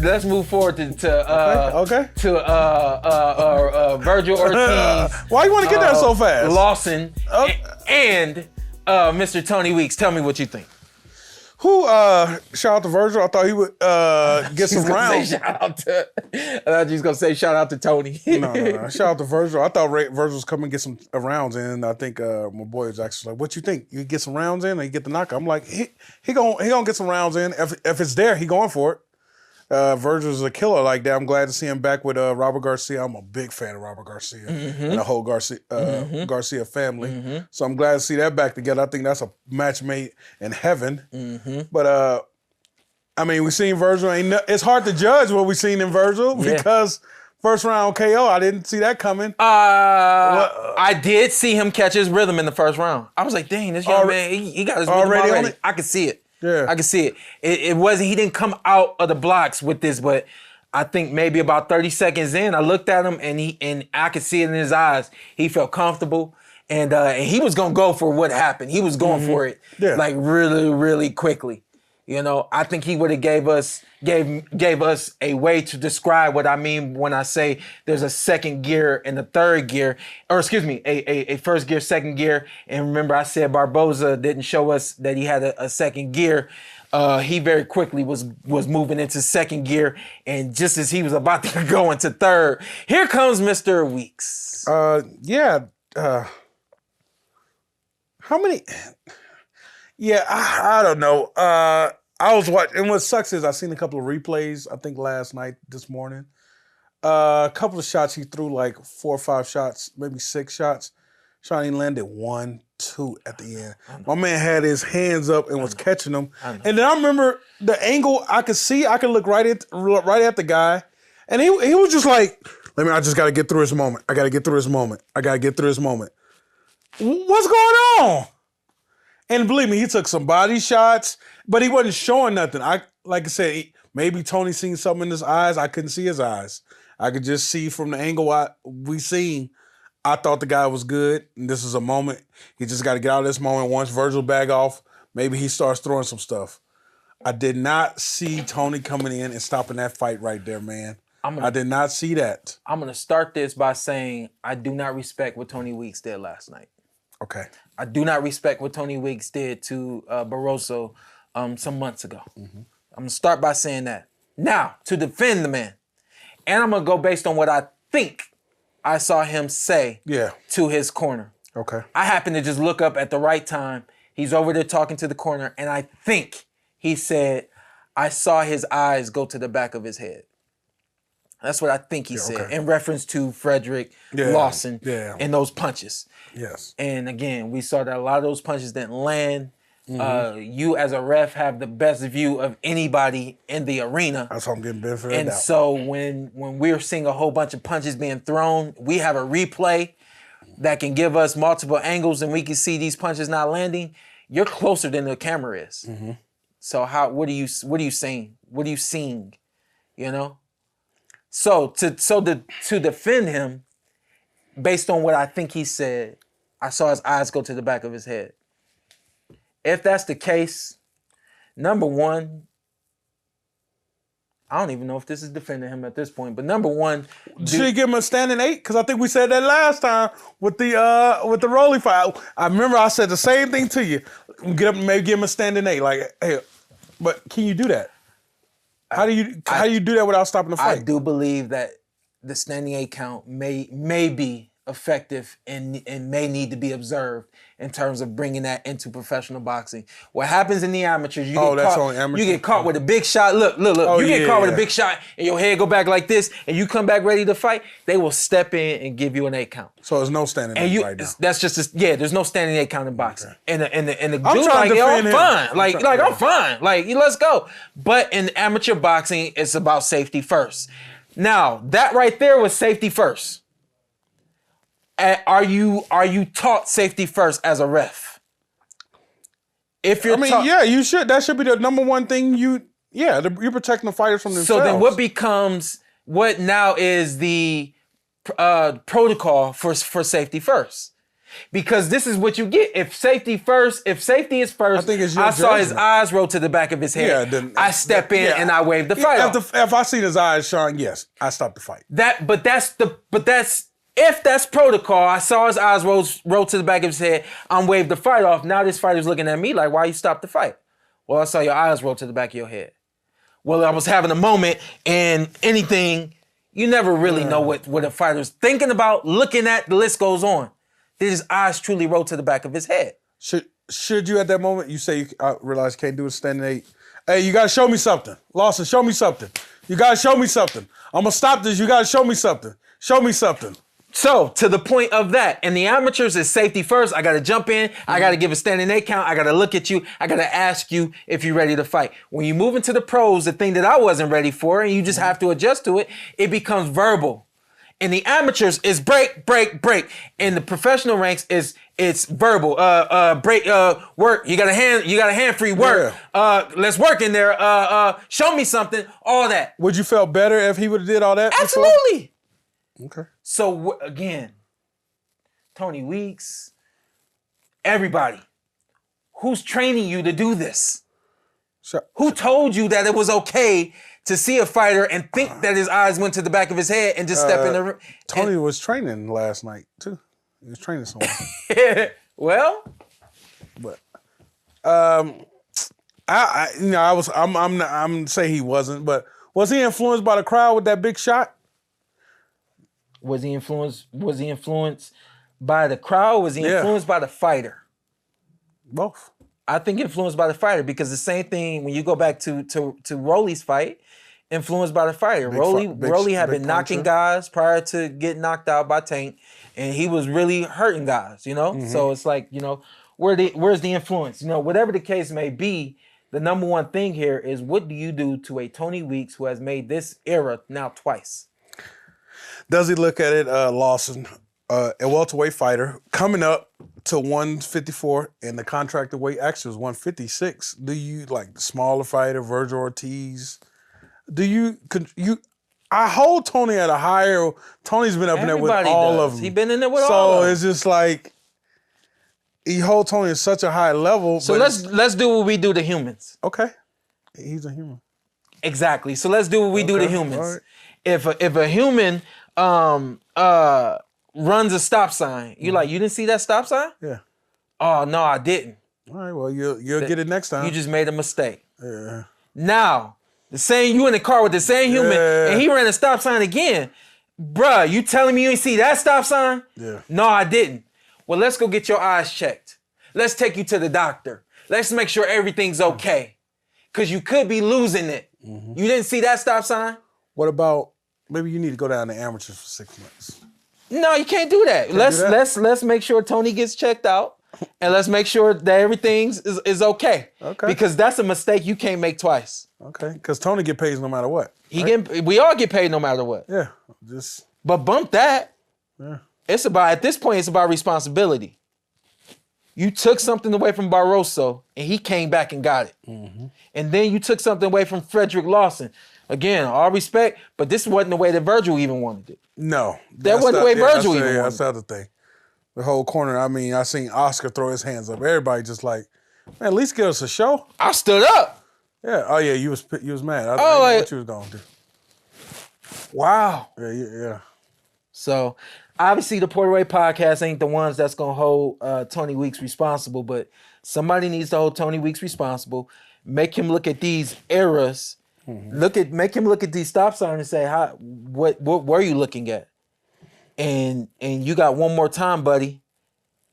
let's move forward to Vergil Ortiz. Why you want to get there so fast? Lawson and Mr. Tony Weeks. Tell me what you think. Shout out to Virgil. I thought he would get some rounds. I thought you was gonna say shout out to Tony. No. Shout out to Virgil. I thought Virgil was coming to get some rounds in. I think my boy was actually like, "What you think? You get some rounds in, or you get the knockout?" I'm like, he gonna get some rounds in. If it's there, he going for it. Virgil's a killer like that. I'm glad to see him back with Robert Garcia. I'm a big fan of Robert Garcia and the whole Garcia family. So I'm glad to see that back together. I think that's a match made in heaven. But I mean, we seen Virgil. It's hard to judge what we seen in Virgil because first round KO, I didn't see that coming. I did see him catch his rhythm in the first round. I was like, dang, this young man, he got his rhythm already. I could see it. Yeah, I can see it. It wasn't, he didn't come out of the blocks with this, but I think maybe about 30 seconds in, I looked at him and I could see it in his eyes. He felt comfortable and he was gonna go for what happened. He was going for it like really, really quickly. You know, I think he would have gave us a way to describe what I mean when I say there's a second gear and a third gear, or excuse me, a first gear, second gear. And remember, I said Barboza didn't show us that he had a second gear. He very quickly was moving into second gear, and just as he was about to go into third, here comes Mr. Weeks. How many? Yeah, I don't know. I was watching, and what sucks is I seen a couple of replays, I think last night, this morning. A couple of shots he threw, like 4 or 5 shots, maybe 6 shots. Shawn landed 1, 2 at the end. My man had his hands up and was catching them. And then I remember the angle I could see, I could look right at the guy. And he was just like, I just got to get through this moment. I got to get through this moment. I got to get through this moment. What's going on? And believe me, he took some body shots, but he wasn't showing nothing. Like I said, maybe Tony seen something in his eyes. I couldn't see his eyes. I could just see from the angle we seen. I thought the guy was good, and this is a moment. He just got to get out of this moment. Once Virgil bag off, maybe he starts throwing some stuff. I did not see Tony coming in and stopping that fight right there, man. I did not see that. I'm going to start this by saying I do not respect what Tony Weeks did last night. Okay. I do not respect what Tony Weeks did to Barroso some months ago. I'm going to start by saying that. Now, to defend the man, and I'm going to go based on what I think I saw him say to his corner. Okay. I happened to just look up at the right time. He's over there talking to the corner, and I think he said, I saw his eyes go to the back of his head. That's what I think he said in reference to Fredrick Lawson and those punches. Yes. And again, we saw that a lot of those punches didn't land. You as a ref have the best view of anybody in the arena. That's how I'm getting benefit of the doubt. And so when we're seeing a whole bunch of punches being thrown, we have a replay that can give us multiple angles and we can see these punches not landing. You're closer than the camera is. So what are you saying? What are you seeing? You know? So to defend him, based on what I think he said, I saw his eyes go to the back of his head. If that's the case, number one, I don't even know if this is defending him at this point, but number one, should he give him a standing 8? Because I think we said that last time with the Rolly fight. I remember I said the same thing to you. Maybe give him a standing 8. Like, hey, but can you do that? How do you do that without stopping the fight? I do believe that the standing 8 count may be effective and may need to be observed in terms of bringing that into professional boxing. What happens in the amateurs, you get caught with a big shot. Look. You get caught with a big shot and your head go back like this and you come back ready to fight, they will step in and give you an 8 count. So there's no standing 8 right now. That's just there's no standing 8 count in boxing. Okay. And the dude like, I'm fine. I'm fine. Like, let's go. But in amateur boxing, it's about safety first. Now, that right there was safety first. Are you taught safety first as a ref? If you're you should. That should be the number one thing you're protecting the fighters from themselves. So then what now is the protocol for safety first? Because this is what you get. If safety is first, I think it's your I saw his judgment. eyes roll to the back of his head. Yeah, then- I step in and I wave the fight off. If I seen his eyes, Shawn, yes, I stopped the fight. If that's protocol, I saw his eyes roll to the back of his head, I'm waved the fight off. Now this fighter's looking at me like, why you stopped the fight? Well, I saw your eyes roll to the back of your head. Well, I was having a moment, and anything, you never really know what a fighter's thinking about, looking at, the list goes on. Did his eyes truly roll to the back of his head? Should you at that moment, you say, I realize you can't do a standing 8. Hey, you got to show me something. Lawson, show me something. You got to show me something. I'm going to stop this. You got to show me something. Show me something. So, to the point of that, in the amateurs, it's safety first. I got to jump in. I got to give a standing 8 count. I got to look at you. I got to ask you if you're ready to fight. When you move into the pros, the thing that I wasn't ready for, and you just have to adjust to it, it becomes verbal. In the amateurs, it's break, break, break. In the professional ranks, it's verbal. Break, work. You got a hand free work. Yeah. Let's work in there. Show me something. All that. Would you feel better if he would have did all that before? Absolutely. Okay. So again, Tony Weeks, everybody, who's training you to do this? Who told you that it was okay to see a fighter and think that his eyes went to the back of his head and just step in the... Tony was training last night too. He was training someone. Well, but I'm saying he wasn't, but was he influenced by the crowd with that big shot? Was he influenced by the crowd? Was he influenced by the fighter? Both. I think influenced by the fighter, because the same thing when you go back to Rolly's fight, influenced by the fighter. Rolly had been knocking guys prior to getting knocked out by Tank, and he was really hurting guys, you know? So it's like, you know, where's the influence? You know, whatever the case may be, the number one thing here is, what do you do to a Tony Weeks who has made this era now twice? Does he look at it, Lawson, a welterweight fighter, coming up to 154, and the contracted weight actually was 156. Do you, like the smaller fighter, Vergil Ortiz, I hold Tony at a higher, Tony's been up in there with all of them. He's been in there with all of them. So it's just like, he hold Tony at such a high level. So let's do what we do to humans. Okay. He's a human. Exactly. So let's do what we do to humans. Right. If a human runs a stop sign, you like, you didn't see that stop sign? Yeah. Oh no, I didn't. All right, well, you'll get it next time. You just made a mistake. Yeah. Now, you in the car with the same human, and he ran a stop sign again. Bruh, you telling me you didn't see that stop sign? Yeah. No, I didn't. Well, let's go get your eyes checked. Let's take you to the doctor. Let's make sure everything's okay. Because you could be losing it. You didn't see that stop sign? What about, maybe you need to go down to amateurs for 6 months. No, you can't do that. Let's make sure Tony gets checked out, and let's make sure that everything is okay. Okay. Because that's a mistake you can't make twice. Okay, because Tony get paid no matter what. We all get paid no matter what. Yeah, But bump that. Yeah. At this point, it's about responsibility. You took something away from Barroso, and he came back and got it. And then you took something away from Fredrick Lawson. Again, all respect, but this wasn't the way that Virgil even wanted it. No. That wasn't the way Virgil even wanted it. That's the other thing. The whole corner, I mean, I seen Oscar throw his hands up. Everybody just like, man, at least give us a show. I stood up. Yeah. Oh, yeah, you was mad. I didn't know what you was going to do. Wow. Yeah. So, obviously, the PorterWay Podcast ain't the ones that's going to hold Tony Weeks responsible, but somebody needs to hold Tony Weeks responsible, make him look at these eras, make him look at these stop signs and say, what were you looking at? And you got one more time, buddy,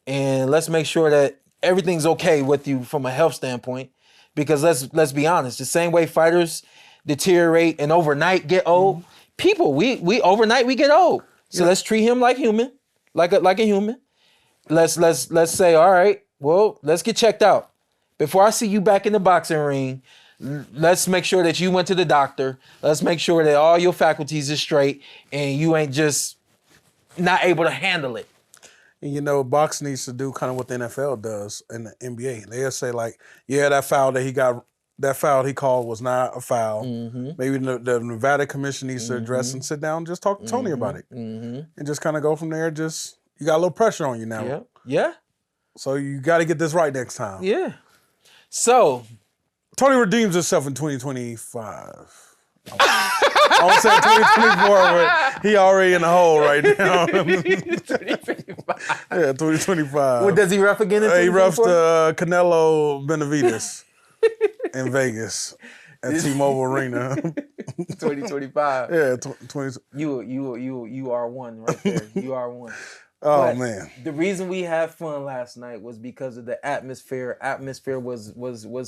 and let's make sure that everything's okay with you from a health standpoint, because let's be honest, the same way fighters deteriorate and overnight get old, people, we overnight we get old. So let's treat him like human, like a human. Let's say, all right, well, let's get checked out. Before I see you back in the boxing ring, let's make sure that you went to the doctor. Let's make sure that all your faculties is straight and you ain't just not able to handle it. And you know, boxing needs to do kind of what the NFL does in the NBA. They'll say like, yeah, that foul he called was not a foul. Maybe the Nevada Commission needs to address and sit down and just talk to Tony about it. And just kind of go from there. You got a little pressure on you now. Yeah. So you got to get this right next time. Yeah. So Tony redeems himself in 2025. I won't say 2024, but he already in the hole right now. 2025. Yeah, 2025. What does he ref again in 2024? He refs the Canelo Benavides in Vegas at T-Mobile Arena. 2025. Yeah, 20. You are one right there. You are one. Oh, But man. the reason we had fun last night was because of the atmosphere. Atmosphere was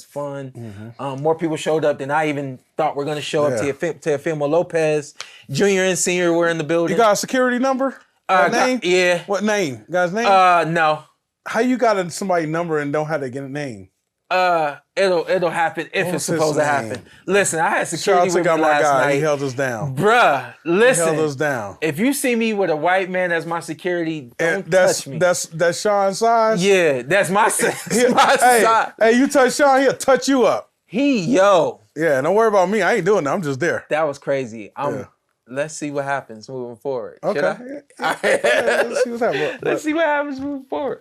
fun. Mm-hmm. More people showed up than I even thought were going to show up. Teofimo Lopez, Jr. and Senior were in the building. You got a security number? What name? Yeah. What name? Guy's name? No. How you got somebody's number and don't have to get a name? It'll happen if What's it's supposed his to name? happen. Listen, I had security Shout out with to me my last guy. night. He held us down. Bruh, listen. He held us down. If you see me with a white man as my security, don't And that's touch me. that's Sean's size. Yeah, that's my size. Hey, you touch Sean, he'll touch you up. Yo. Yeah, don't worry about me. I ain't doing that. I'm just there. That was crazy. Yeah. Let's see what happens moving forward. Okay. Should I? Yeah, let's see what's happening. Let's see what happens moving forward.